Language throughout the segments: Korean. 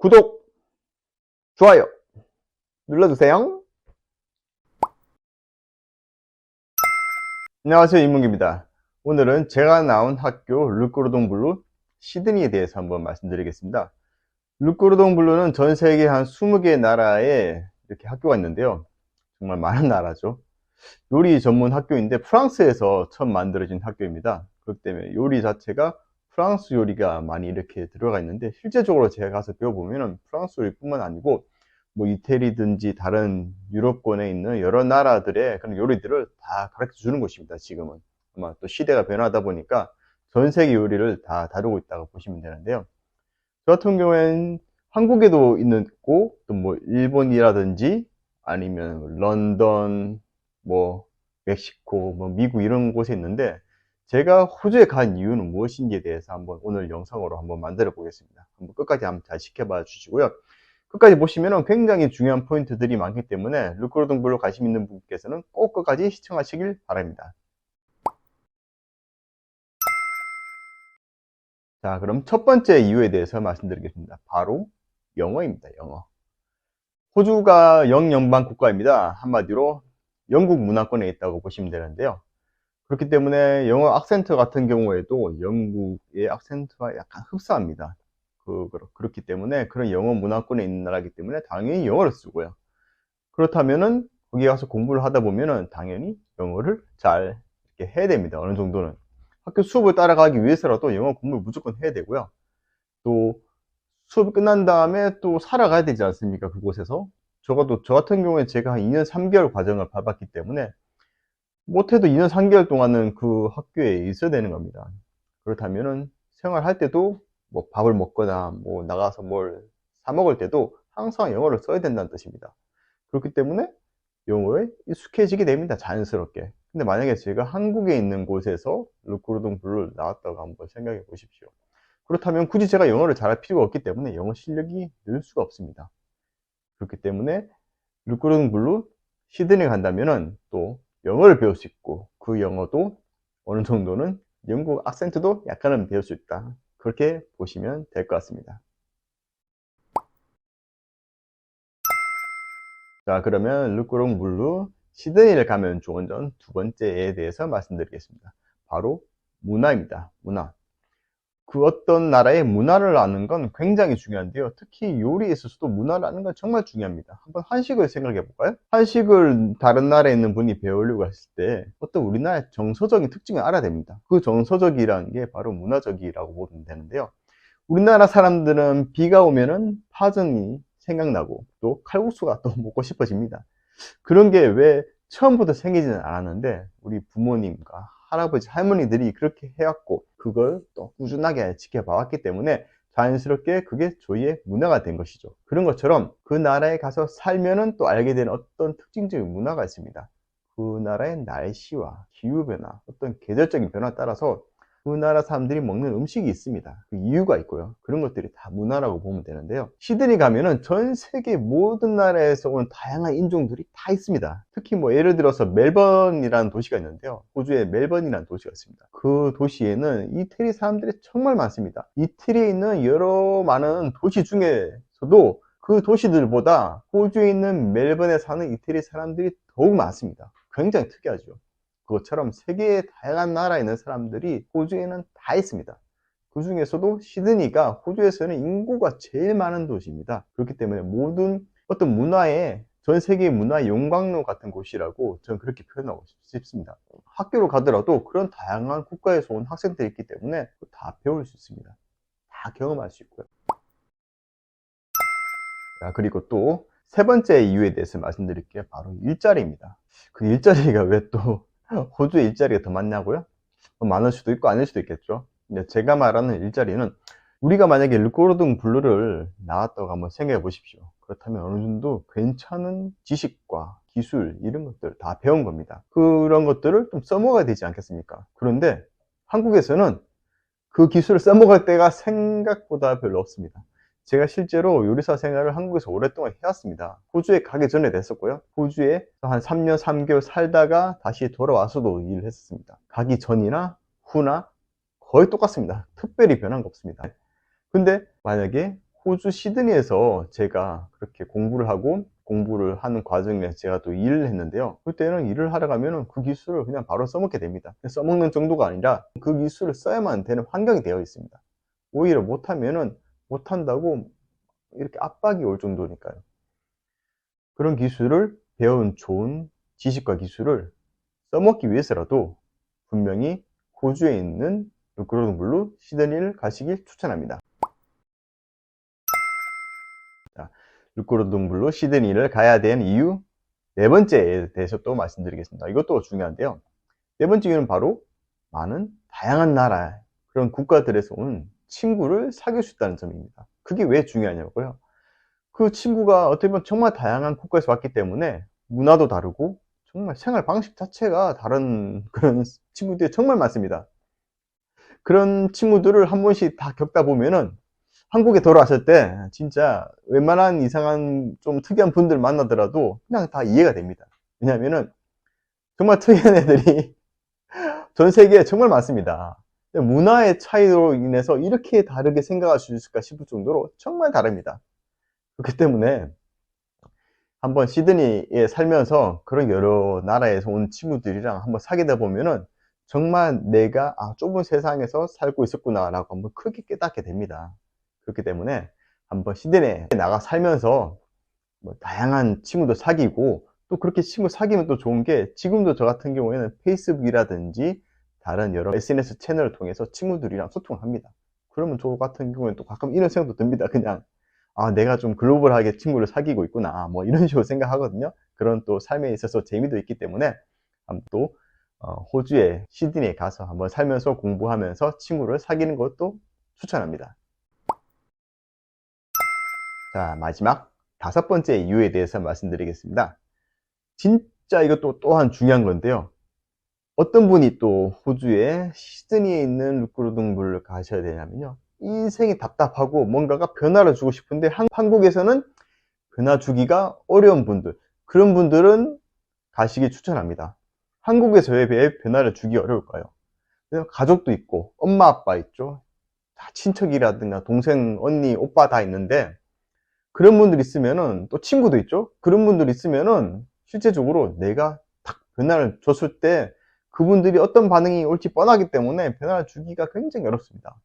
구독, 좋아요 눌러주세요. 안녕하세요, 이문기입니다. 오늘은 제가 나온 학교 르꼬르동 블루 시드니에 대해서 한번 말씀드리겠습니다. 르꼬르동 블루는 전 세계 한 20개 나라에 이렇게 학교가 있는데요. 정말 많은 나라죠. 요리 전문 학교인데 프랑스에서 처음 만들어진 학교입니다. 그렇기 때문에 요리 자체가 프랑스 요리가 많이 이렇게 들어가 있는데, 실제적으로 제가 가서 배워보면 프랑스 요리뿐만 아니고 뭐 이태리든지 다른 유럽권에 있는 여러 나라들의 그런 요리들을 다 가르쳐 주는 곳입니다. 지금은 아마 또 시대가 변하다 보니까 전 세계 요리를 다 다루고 있다고 보시면 되는데요. 저 같은 경우엔 한국에도 있고, 또 뭐 일본이라든지 아니면 런던, 뭐 멕시코, 뭐 미국 이런 곳에 있는데, 제가 호주에 간 이유는 무엇인지에 대해서 한번 오늘 영상으로 한번 만들어 보겠습니다. 한번 끝까지 한번 잘 지켜봐 주시고요. 끝까지 보시면 굉장히 중요한 포인트들이 많기 때문에 르꼬르동 블루 관심 있는 분께서는 꼭 끝까지 시청하시길 바랍니다. 자, 그럼 첫 번째 이유에 대해서 말씀드리겠습니다. 바로 영어입니다. 영어. 호주가 영연방 국가입니다. 한마디로 영국 문화권에 있다고 보시면 되는데요. 그렇기 때문에 영어 악센트 같은 경우에도 영국의 악센트와 약간 흡사합니다. 그렇기 때문에 그런 영어 문화권에 있는 나라이기 때문에 당연히 영어를 쓰고요. 그렇다면은 거기 가서 공부를 하다 보면은 당연히 영어를 잘 이렇게 해야 됩니다. 어느 정도는. 학교 수업을 따라가기 위해서라도 영어 공부를 무조건 해야 되고요. 또 수업이 끝난 다음에 또 살아가야 되지 않습니까? 그곳에서. 적어도 저 같은 경우에 제가 한 2년 3개월 과정을 밟았기 때문에 못해도 2년 3개월 동안은 그 학교에 있어야 되는 겁니다. 그렇다면은 생활할 때도 뭐 밥을 먹거나 뭐 나가서 뭘 사 먹을 때도 항상 영어를 써야 된다는 뜻입니다. 그렇기 때문에 영어에 익숙해지게 됩니다. 자연스럽게. 근데 만약에 제가 한국에 있는 곳에서 르꼬르동 블루를 나왔다고 한번 생각해 보십시오. 그렇다면 굳이 제가 영어를 잘할 필요가 없기 때문에 영어 실력이 늘 수가 없습니다. 그렇기 때문에 르꼬르동 블루 시드니 간다면은 또 영어를 배울 수 있고, 그 영어도 어느 정도는 영국 악센트도 약간은 배울 수 있다. 그렇게 보시면 될 것 같습니다. 자, 그러면 르꼬르동 블루 시드니를 가면 좋은 점 두 번째에 대해서 말씀드리겠습니다. 바로 문화입니다. 문화. 그 어떤 나라의 문화를 아는 건 굉장히 중요한데요. 특히 요리에 있어서도 문화를 아는 건 정말 중요합니다. 한번 한식을 생각해 볼까요? 한식을 다른 나라에 있는 분이 배우려고 했을 때 어떤 우리나라의 정서적인 특징을 알아야 됩니다. 그 정서적이라는 게 바로 문화적이라고 보면 되는데요. 우리나라 사람들은 비가 오면은 파전이 생각나고 또 칼국수가 또 먹고 싶어집니다. 그런 게 왜 처음부터 생기지는 않았는데, 우리 부모님과 할아버지, 할머니들이 그렇게 해왔고 그걸 또 꾸준하게 지켜봐왔기 때문에 자연스럽게 그게 저희의 문화가 된 것이죠. 그런 것처럼 그 나라에 가서 살면은 또 알게 되는 어떤 특징적인 문화가 있습니다. 그 나라의 날씨와 기후변화, 어떤 계절적인 변화에 따라서 그 나라 사람들이 먹는 음식이 있습니다. 그 이유가 있고요. 그런 것들이 다 문화라고 보면 되는데요. 시드니 가면은 전 세계 모든 나라에서 온 다양한 인종들이 다 있습니다. 특히 뭐 예를 들어서 멜번이라는 도시가 있는데요. 호주의 멜번이라는 도시가 있습니다. 그 도시에는 이태리 사람들이 정말 많습니다. 이태리에 있는 여러 많은 도시 중에서도 그 도시들보다 호주에 있는 멜번에 사는 이태리 사람들이 더욱 많습니다. 굉장히 특이하죠. 그것처럼 세계의 다양한 나라에 있는 사람들이 호주에는 다 있습니다. 그 중에서도 시드니가 호주에서는 인구가 제일 많은 도시입니다. 그렇기 때문에 모든 어떤 문화의, 전 세계 문화 용광로 같은 곳이라고 저는 그렇게 표현하고 싶습니다. 학교로 가더라도 그런 다양한 국가에서 온 학생들이 있기 때문에 다 배울 수 있습니다. 다 경험할 수 있고요. 자, 그리고 또 세 번째 이유에 대해서 말씀드릴게요. 바로 일자리입니다. 그 일자리가 왜 또 호주에 일자리가 더 많냐고요? 많을 수도 있고 아닐 수도 있겠죠. 근데 제가 말하는 일자리는, 우리가 만약에 르꼬르동 블루를 나왔다고 한번 생각해 보십시오. 그렇다면 어느 정도 괜찮은 지식과 기술 이런 것들 다 배운 겁니다. 그런 것들을 좀 써먹어야 되지 않겠습니까? 그런데 한국에서는 그 기술을 써먹을 때가 생각보다 별로 없습니다. 제가 실제로 요리사 생활을 한국에서 오랫동안 해왔습니다. 호주에 가기 전에 됐었고요. 호주에 한 3년 3개월 살다가 다시 돌아와서도 일을 했었습니다. 가기 전이나 후나 거의 똑같습니다. 특별히 변한 거 없습니다. 근데 만약에 호주 시드니에서 제가 그렇게 공부를 하는 과정에서 제가 또 일을 했는데요. 그때는 일을 하러 가면은 그 기술을 그냥 바로 써먹게 됩니다. 써먹는 정도가 아니라 그 기술을 써야만 되는 환경이 되어 있습니다. 오히려 못하면은 못한다고 이렇게 압박이 올 정도니까요. 그런 기술을 배운 좋은 지식과 기술을 써먹기 위해서라도 분명히 호주에 있는 루크로동 블루 시드니를 가시길 추천합니다. 자, 루크로동 블루 시드니를 가야 되는 이유 네 번째에 대해서 또 말씀드리겠습니다. 이것도 중요한데요. 네 번째 이유는 바로 많은 다양한 나라 그런 국가들에서 온 친구를 사귈 수 있다는 점입니다. 그게 왜 중요하냐고요? 그 친구가 어떻게 보면 정말 다양한 국가에서 왔기 때문에 문화도 다르고 정말 생활 방식 자체가 다른 그런 친구들이 정말 많습니다. 그런 친구들을 한 번씩 다 겪다 보면은 한국에 돌아왔을 때 진짜 웬만한 이상한 좀 특이한 분들 만나더라도 그냥 다 이해가 됩니다. 왜냐하면은 정말 특이한 애들이 전 세계에 정말 많습니다. 문화의 차이로 인해서 이렇게 다르게 생각할 수 있을까 싶을 정도로 정말 다릅니다. 그렇기 때문에 한번 시드니에 살면서 그런 여러 나라에서 온 친구들이랑 한번 사귀다 보면은 정말 내가 좁은 세상에서 살고 있었구나 라고 한번 크게 깨닫게 됩니다. 그렇기 때문에 한번 시드니에 나가 살면서 뭐 다양한 친구도 사귀고 또 그렇게 친구 사귀면 또 좋은 게 지금도 저 같은 경우에는 페이스북이라든지 다른 여러 SNS 채널을 통해서 친구들이랑 소통을 합니다. 그러면 저 같은 경우에는 또 가끔 이런 생각도 듭니다. 그냥 내가 좀 글로벌하게 친구를 사귀고 있구나 뭐 이런 식으로 생각하거든요. 그런 또 삶에 있어서 재미도 있기 때문에 또 호주의 시드니에 가서 한번 살면서 공부하면서 친구를 사귀는 것도 추천합니다. 자, 마지막 다섯 번째 이유에 대해서 말씀드리겠습니다. 진짜 이것도 또한 중요한 건데요. 어떤 분이 또 호주의 시드니에 있는 루크로동블을 가셔야 되냐면요. 인생이 답답하고 뭔가가 변화를 주고 싶은데 한국에서는 변화 주기가 어려운 분들, 그런 분들은 가시기 추천합니다. 한국에서 왜 변화를 주기 어려울까요? 가족도 있고 엄마 아빠 있죠. 다 친척이라든가 동생, 언니, 오빠 다 있는데 그런 분들 있으면은 또 친구도 있죠. 그런 분들 있으면은 실제적으로 내가 딱 변화를 줬을 때 그분들이 어떤 반응이 올지 뻔하기 때문에 변화를 주기가 굉장히 어렵습니다.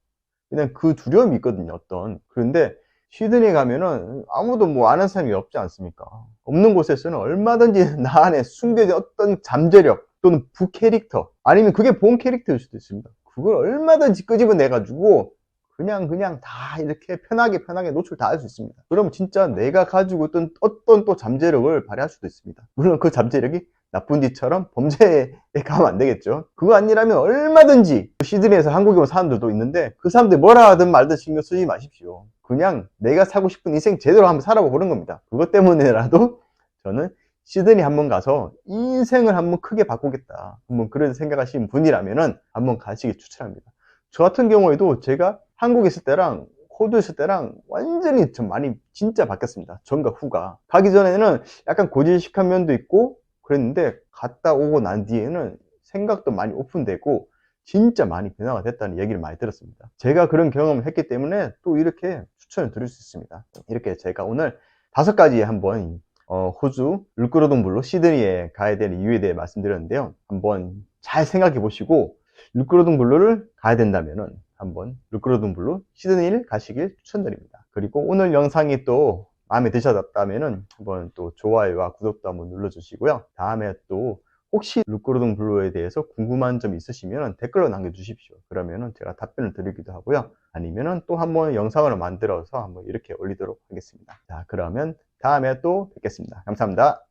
그냥 그 두려움이 있거든요, 어떤. 그런데 시드니에 가면은 아무도 뭐 아는 사람이 없지 않습니까? 없는 곳에서는 얼마든지 나 안에 숨겨진 어떤 잠재력 또는 부캐릭터 아니면 그게 본 캐릭터일 수도 있습니다. 그걸 얼마든지 끄집어내가지고 그냥 다 이렇게 편하게 노출 다 할 수 있습니다. 그럼 진짜 내가 가지고 있던 어떤 또 잠재력을 발휘할 수도 있습니다. 물론 그 잠재력이 나쁜 짓처럼 범죄에 가면 안 되겠죠. 그거 아니라면 얼마든지 시드니에서 한국에 온 사람들도 있는데 그 사람들이 뭐라 하든 말든 신경 쓰지 마십시오. 그냥 내가 살고 싶은 인생 제대로 한번 살아보는 겁니다. 그것 때문에라도 저는 시드니 한번 가서 인생을 한번 크게 바꾸겠다 한번 그런 생각하시는 분이라면 한번 가시기 추천합니다. 저 같은 경우에도 제가 한국에 있을 때랑 호주에 있을 때랑 완전히 좀 많이 진짜 바뀌었습니다. 전과 후가. 가기 전에는 약간 고지식한 면도 있고 그랬는데 갔다 오고 난 뒤에는 생각도 많이 오픈되고 진짜 많이 변화가 됐다는 얘기를 많이 들었습니다. 제가 그런 경험을 했기 때문에 또 이렇게 추천을 드릴 수 있습니다. 이렇게 제가 오늘 5가지 한번 호주 루크로동블루 시드니에 가야 되는 이유에 대해 말씀드렸는데요. 한번 잘 생각해 보시고 루크로동블루를 가야 된다면은 한번 루크로동블루 시드니를 가시길 추천드립니다. 그리고 오늘 영상이 또 마음에 드셨다면은 한번 또 좋아요와 구독도 한번 눌러주시고요. 다음에 또 혹시 루크로동블루에 대해서 궁금한 점 있으시면 댓글로 남겨주십시오. 그러면은 제가 답변을 드리기도 하고요. 아니면은 또 한번 영상을 만들어서 한번 이렇게 올리도록 하겠습니다. 자, 그러면 다음에 또 뵙겠습니다. 감사합니다.